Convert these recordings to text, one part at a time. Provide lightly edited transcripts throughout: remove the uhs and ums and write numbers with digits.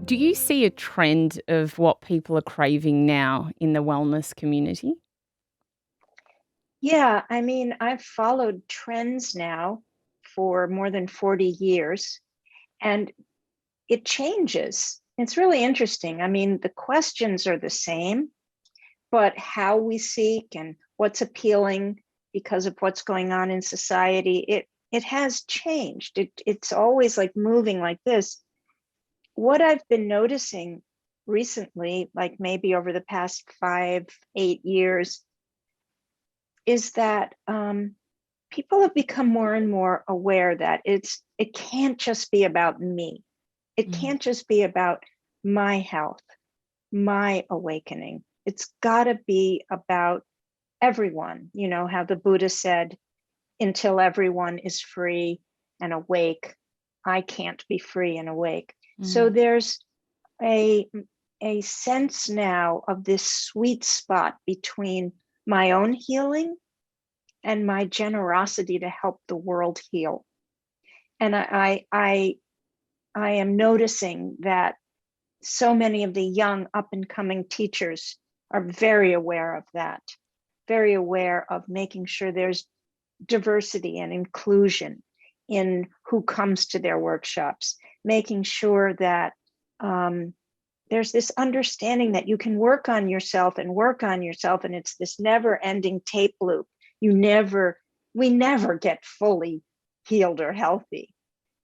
Do you see a trend of what people are craving now in the wellness community? Yeah, I mean, I've followed trends now for more than 40 years, and it changes. It's really interesting. I mean, the questions are the same, but how we seek and what's appealing because of what's going on in society, it has changed. It's always like moving like this. What I've been noticing recently, like maybe over the past 5, 8 years, is that people have become more and more aware that it can't just be about me. It Mm, can't just be about my health, my awakening. It's got to be about everyone. You know how the Buddha said, until everyone is free and awake, I can't be free and awake. So mm, there's a a sense now of this sweet spot between my own healing and my generosity to help the world heal. And I am noticing that so many of the young up and coming teachers are very aware of that, very aware of making sure there's diversity and inclusion in who comes to their workshops, making sure that um, there's this understanding that you can work on yourself and work on yourself, and it's this never ending tape loop. You never, we never get fully healed or healthy.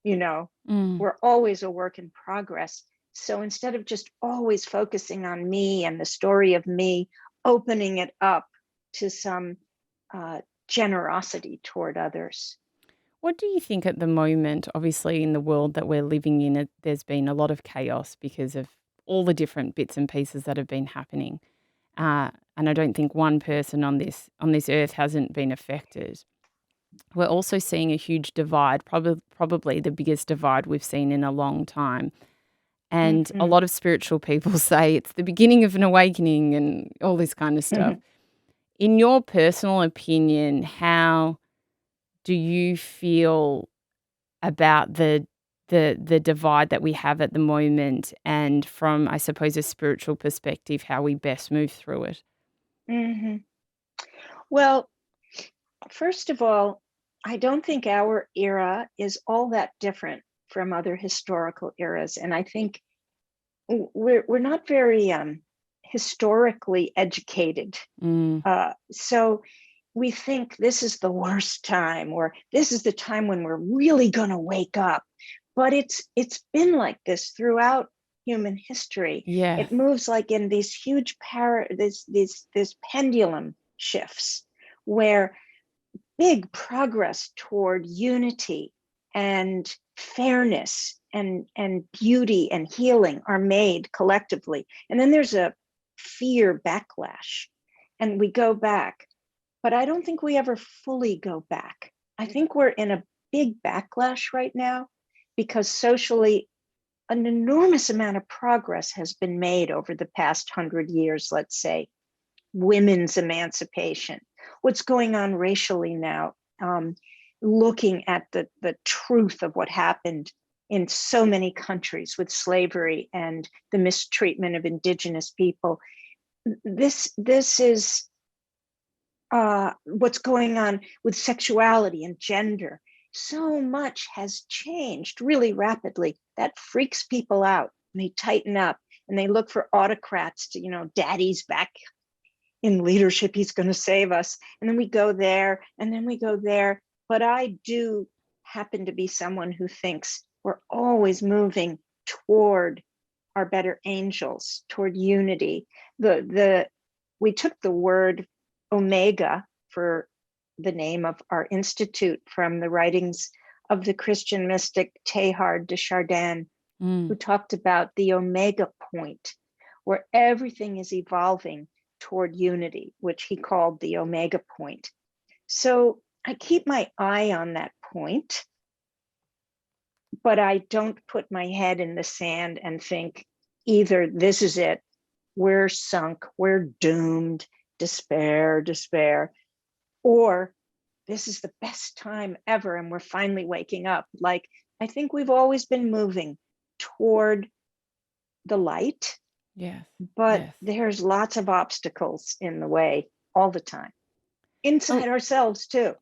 you know mm. we're always a work in progress. So instead of just always focusing on me and the story of me, opening it up to some uh, generosity toward others. What do you think at the moment? Obviously, in the world that we're living in, there's been a lot of chaos because of all the different bits and pieces that have been happening. And I don't think one person on this earth hasn't been affected. We're also seeing a huge divide, probably the biggest divide we've seen in a long time. And a Mm-hmm. lot of spiritual people say it's the beginning of an awakening and all this kind of stuff. In your personal opinion, how do you feel about the divide that we have at the moment, and from, I suppose, a spiritual perspective, how we best move through it? Mm-hmm. Well, first of all, I don't think our era is all that different from other historical eras, and I think we're not very historically educated. Mm, So we think this is the worst time, or this is the time when we're really going to wake up. But it's been like this throughout human history. yeah. It moves like in these huge this pendulum shifts, where big progress toward unity and fairness and beauty and healing are made collectively. And then there's a fear backlash, and we go back. But I don't think we ever fully go back. I think we're in a big backlash right now because socially, an enormous amount of progress has been made over the past 100 years, let's say. Women's emancipation, what's going on racially now, looking at the truth of what happened in so many countries with slavery and the mistreatment of indigenous people. This is what's going on with sexuality and gender. So much has changed really rapidly. That freaks people out. And they tighten up and they look for autocrats to, daddy's back in leadership. He's going to save us. And then we go there and then we go there. But I do happen to be someone who thinks we're always moving toward our better angels, toward unity. The we took the word omega for the name of our institute from the writings of the Christian mystic Teilhard de Chardin, Mm. who talked about the omega point, where everything is evolving toward unity, which he called the omega point. So I keep my eye on that point, but I don't put my head in the sand and think either this is it, we're sunk, we're doomed, despair, despair, or this is the best time ever and we're finally waking up. Like, I think we've always been moving toward the light, Yes. but Yes. there's lots of obstacles in the way all the time, inside Oh, ourselves too.